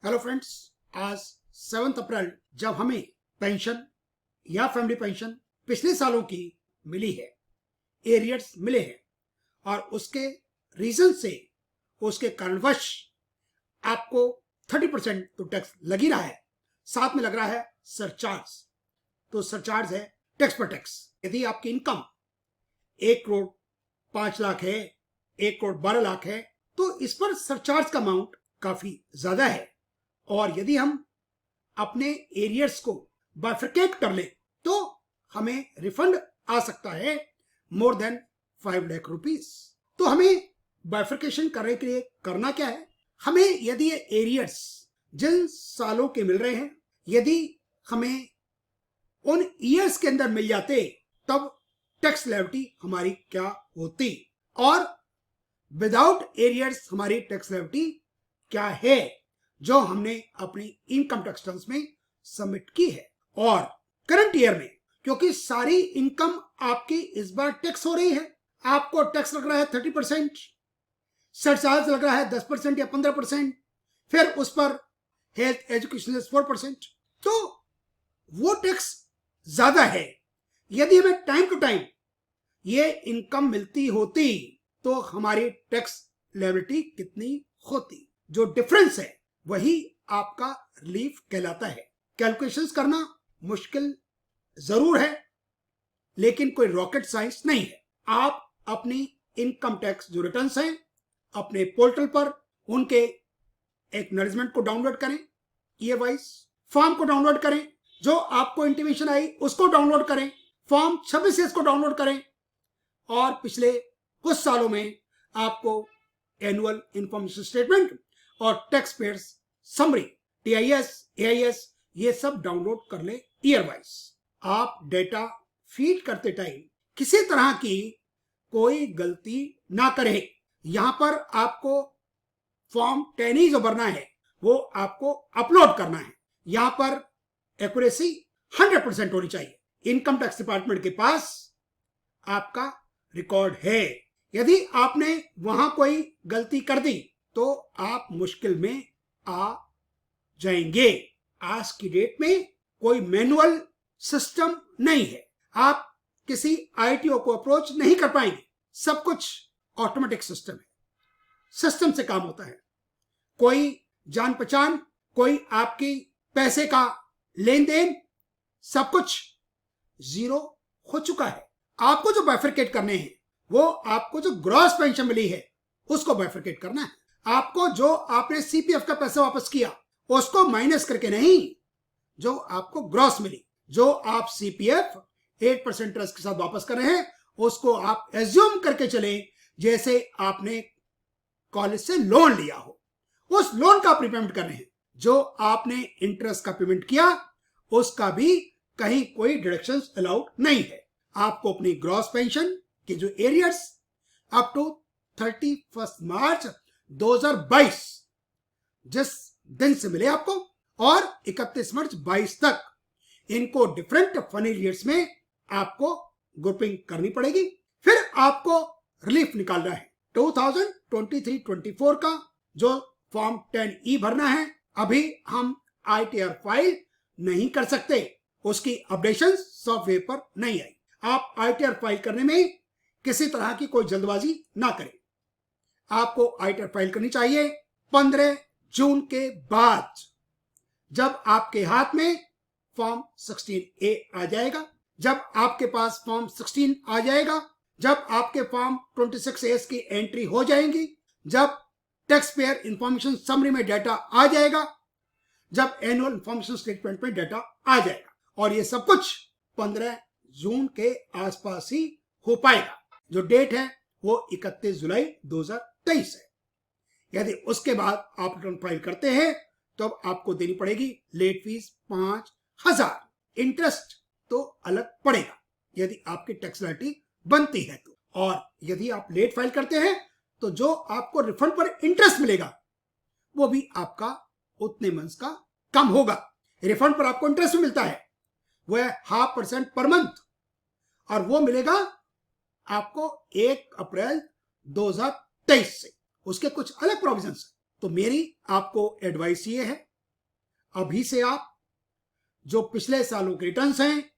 Hello friends, आज 7 अप्रैल जब हमें पेंशन या फैमिली पेंशन पिछले सालों की मिली है, एरियर्स मिले हैं और उसके रीजन से, उसके कारणवश आपको 30% तो टैक्स लग ही रहा है, साथ में लग रहा है सरचार्ज। तो सरचार्ज है टैक्स पर टैक्स। यदि आपकी इनकम 1 करोड़ 5 लाख है, 1 करोड़ 12 लाख है, तो इस पर सरचार्ज का अमाउंट काफी ज्यादा है। और यदि हम अपने एरियर्स को बाइफरकेट कर ले तो हमें रिफंड आ सकता है मोर देन 5 लाख रुपीस। तो हमें बाइफरकेशन करने के लिए करना क्या है? हमें यदि ये एरियर्स जिन सालों के मिल रहे हैं, यदि हमें उन ईयर्स के अंदर मिल जाते तब टैक्स लायबिलिटी हमारी क्या होती, और विदाउट एरियर्स हमारी टैक्स लायबिलिटी क्या है जो हमने अपनी इनकम टैक्स रिटर्न्स में सबमिट की है। और करंट ईयर में क्योंकि सारी इनकम आपकी इस बार टैक्स हो रही है, आपको टैक्स लग रहा है 30%, सरचार्ज लग रहा है 10% या 15%, फिर उस पर हेल्थ एजुकेशन 4%, तो वो टैक्स ज्यादा है। यदि हमें टाइम टू टाइम ये इनकम मिलती होती तो हमारी टैक्स लायबिलिटी कितनी होती? जो डिफरेंस है वही आपका रिलीफ कहलाता है। कैलकुलेशंस करना मुश्किल जरूर है, लेकिन कोई रॉकेट साइंस नहीं है। आप अपनी इनकम टैक्स जो रिटर्न्स हैं अपने पोर्टल पर उनके एक्नॉलेजमेंट को डाउनलोड करें, ईयर वाइज फॉर्म को डाउनलोड करें, जो आपको इंटीमेशन आई उसको डाउनलोड करें, फॉर्म 26 को डाउनलोड करें, और पिछले कुछ सालों में आपको एनुअल इंफॉर्मेशन स्टेटमेंट और tax payers summary, TIS, AIS, ये सब डाउनलोड कर ले ईयर वाइज। आप डेटा फीड करते टाइम किसी तरह की कोई गलती ना करें। यहां पर आपको फॉर्म 10 जो भरना है वो आपको अपलोड करना है। यहां पर एक्यूरेसी 100% होनी चाहिए। इनकम टैक्स डिपार्टमेंट के पास आपका रिकॉर्ड है। यदि आपने वहां कोई गलती कर दी तो आप मुश्किल में आ जाएंगे। आज की डेट में कोई मैनुअल सिस्टम नहीं है, आप किसी आईटीओ को अप्रोच नहीं कर पाएंगे। सब कुछ ऑटोमेटिक सिस्टम है, सिस्टम से काम होता है। कोई जान पहचान, कोई आपकी पैसे का लेन देन, सब कुछ जीरो हो चुका है। आपको जो बाइफरकेट करने हैं वो आपको जो ग्रॉस पेंशन मिली है उसको बाइफरकेट करना है। आपको जो आपने सीपीएफ का पैसा वापस किया उसको माइनस करके नहीं, जो आपको ग्रॉस मिली, जो आप सीपीएफ 8% इंटरेस्ट के साथ वापस कर रहे हैं उसको आप एज्यूम करके चले जैसे आपने कॉलेज से लोन लिया हो। उस लोन का प्रीपेमेंट कर रहे हैं। जो आपने इंटरेस्ट का पेमेंट किया उसका भी कहीं कोई डिडक्शन अलाउड नहीं है। आपको अपनी ग्रॉस पेंशन के जो एरियर्स अप टू 31 मार्च 2022 जिस दिन से मिले आपको और 31 मार्च 22 तक, इनको डिफरेंट फन एरियर्स में आपको ग्रुपिंग करनी पड़ेगी। फिर आपको रिलीफ निकालना है 2023-24 का जो फॉर्म 10E भरना है। अभी हम आईटीआर फाइल नहीं कर सकते, उसकी अपडेशन सॉफ्टवेयर पर नहीं आई। आप आईटीआर फाइल करने में किसी तरह की कोई जल्दबाजी ना करें। आपको आईटीआर फाइल करनी चाहिए 15 जून के बाद, जब आपके हाथ में फॉर्म 16A आ जाएगा। जब आपके पास फॉर्म 16 आ जाएगा, जब आपके फॉर्म 26A की एंट्री हो जाएंगी, जब टैक्स पेयर इंफॉर्मेशन समरी में डाटा आ जाएगा, जब एनुअल इंफॉर्मेशन स्टेटमेंट में डाटा आ जाएगा, और ये सब कुछ 15 जून के आसपास ही हो पाएगा। जो डेट है वो 31 जुलाई 2023 है। यदि उसके बाद आप रिटर्न फाइल करते हैं तो अब आपको देनी पड़ेगी लेट फीस 5000। इंटरेस्ट तो अलग पड़ेगा यदि आपकी टैक्स लायबिलिटी बनती है तो। और यदि आप लेट फाइल करते हैं तो जो आपको रिफंड पर इंटरेस्ट मिलेगा वो भी आपका उतने मंथ्स का कम होगा। रिफंड पर आपको इंटरेस्ट मिलता है, वो है 0.5% पर मंथ, और वो मिलेगा आपको 1 अप्रैल 2023 से। उसके कुछ अलग प्रोविजंस। तो मेरी आपको एडवाइस ये है अभी से आप जो पिछले सालों के रिटर्न्स हैं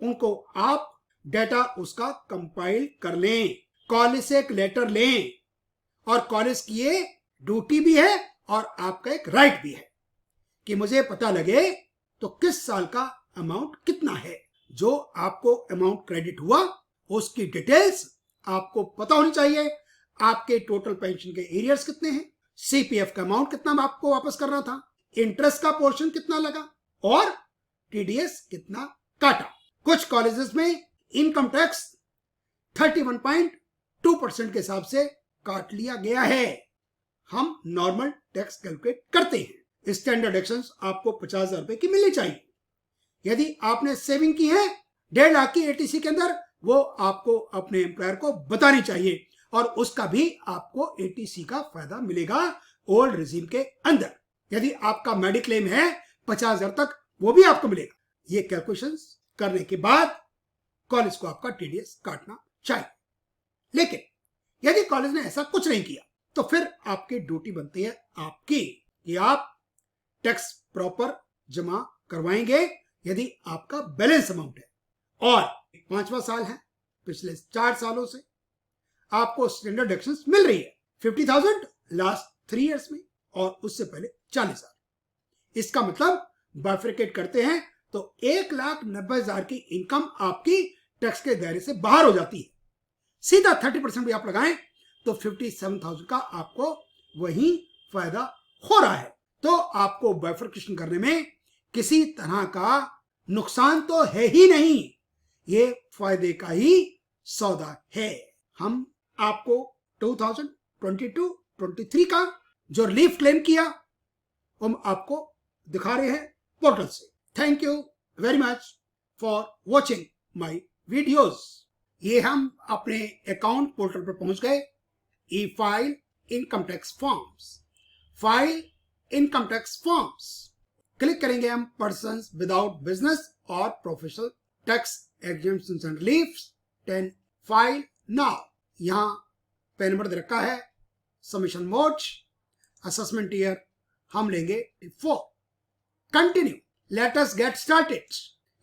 उनको आप डेटा उसका कंपाइल कर लें, कॉलेज से एक लेटर लें, और कॉलेज की ये ड्यूटी भी है और आपका एक राइट भी है कि मुझे पता लगे तो किस साल का अमाउंट कितना है। जो आपको अमाउंट क्रेडिट हुआ उसकी डिटेल्स आपको पता होनी चाहिए। आपके टोटल पेंशन के एरियर्स कितने हैं, सीपीएफ का अमाउंट कितना आपको वापस करना था, इंटरेस्ट का पोर्शन कितना लगा और टीडीएस कितना काटा। कुछ कॉलेजेस में इनकम टैक्स 31.2% के हिसाब से काट लिया गया है। हम नॉर्मल टैक्स कैलकुलेट करते हैं। स्टैंडर्ड एक्शंस आपको 50,000 रुपए की मिलनी चाहिए। यदि आपने सेविंग की है 1.5 लाख की एटीसी के अंदर, वो आपको अपने एम्प्लॉयर को बतानी चाहिए और उसका भी आपको एटीसी का फायदा मिलेगा ओल्ड रिजीम के अंदर। यदि आपका मेडिक्लेम है 50,000 तक, वो भी आपको मिलेगा। ये कैलकुलेशंस करने के बाद कॉलेज को आपका टीडीएस काटना चाहिए। लेकिन यदि कॉलेज ने ऐसा कुछ नहीं किया तो फिर आपकी ड्यूटी बनती है आपकी कि आप टैक्स प्रॉपर जमा करवाएंगे यदि आपका बैलेंस अमाउंट है। और 5वां साल है, पिछले 4 सालों से आपको स्टैंडर्ड डिडक्शंस मिल रही है 50,000 लास्ट 3 इयर्स में और उससे पहले 40,000। इसका मतलब बाइफरकेट करते हैं तो 1,90,000 की इनकम आपकी टैक्स के दायरे से बाहर हो जाती है। सीधा 30% भी आप लगाएं तो 57,000 का आपको वही फायदा हो रहा है। तो आपको बाइफरकेशन करने में किसी तरह का नुकसान तो है ही नहीं, ये फायदे का ही सौदा है। हम आपको 2022-23 का जो रिलीफ क्लेम किया हम आपको दिखा रहे हैं पोर्टल से। Thank you very much for watching my videos. ये हम अपने अकाउंट पोर्टल पर पहुंच गए। E file income tax forms, file income tax forms click करेंगे हम पर्सन्स विदाउट बिजनेस और professional tax exemptions and reliefs 10 file now. यहाँ पेन नंबर दे रखा है, सबमिशन मोड, असेसमेंट ईयर हम लेंगे 4। Continue, let us get started.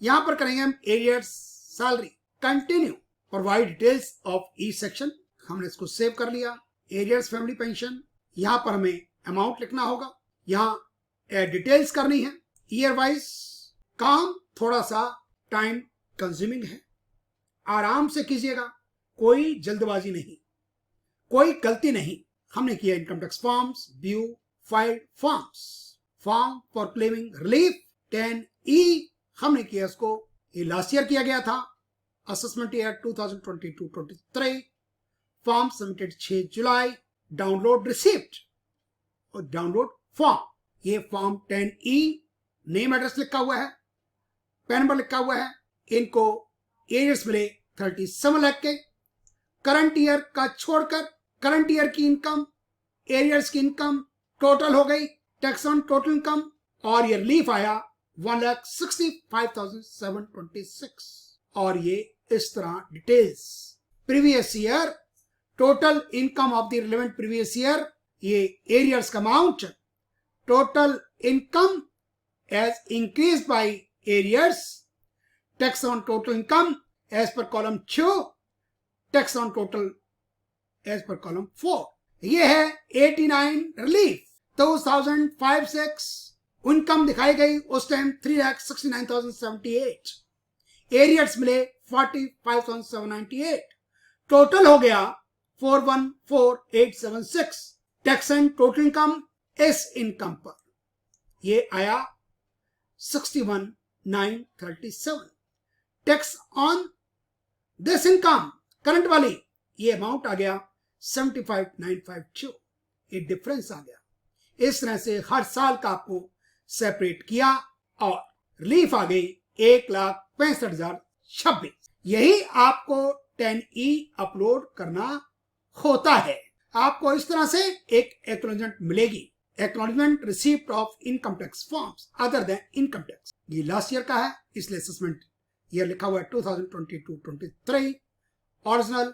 यहां पर करेंगे हम arrears salary. Continue, provide details of each section, हमने इसको सेव कर लिया। एरियर्स फैमिली पेंशन, यहां पर हमें अमाउंट लिखना होगा, यहां डिटेल्स करनी है। ईयर वाइज काम थोड़ा सा टाइम कंज्यूमिंग है, आराम से कीजिएगा, कोई जल्दबाजी नहीं, कोई गलती नहीं। हमने किया income tax forms, view file forms, form for claiming relief 10E हमने किया, इसको ये लास्ट ईयर किया गया था। असेसमेंट ईयर 2022-23, फॉर्म सबमिटेड 6 जुलाई, डाउनलोड रिसीव्ड और डाउनलोड फॉर्म। ये फॉर्म 10E, नेम एड्रेस लिखा हुआ है, पैन नंबर लिखा हुआ है, इनको एरियर्स मिले 37 लाख के। करंट ईयर का छोड़कर करंट ईयर की इनकम, एरियर्स की इनकम टोटल हो गई टैक्स ऑन टोटल इनकम और ये रिलीफ आया 1,65,726। और ये इस तरह details, previous year total income of the relevant previous year, ये एरियर्स का amount, total income as increase by arrears, tax on total income as per column 2, tax on total as per column 4। ये है 89 relief 2005-6 income दिखाई गई उस time 3,69,078, arrears मिले 45,798, total हो गया 414876। टैक्स एंड टोटल इनकम इस इनकम पर ये आया 61,937। Tax on this income current वाली ये अमाउंट आ गया 75,952, ये डिफरेंस आ गया। इस तरह से हर साल का आपको सेपरेट किया और रिलीफ आ गई 1,65,026। यही आपको 10E अपलोड करना होता है। आपको इस तरह से एक एक्नॉलेजमेंट मिलेगी, acknowledgement receipt of income tax forms other than income tax. ये लास्ट ईयर का है इसलिए असेसमेंट ईयर लिखा हुआ है 2022-23, ओरिजिनल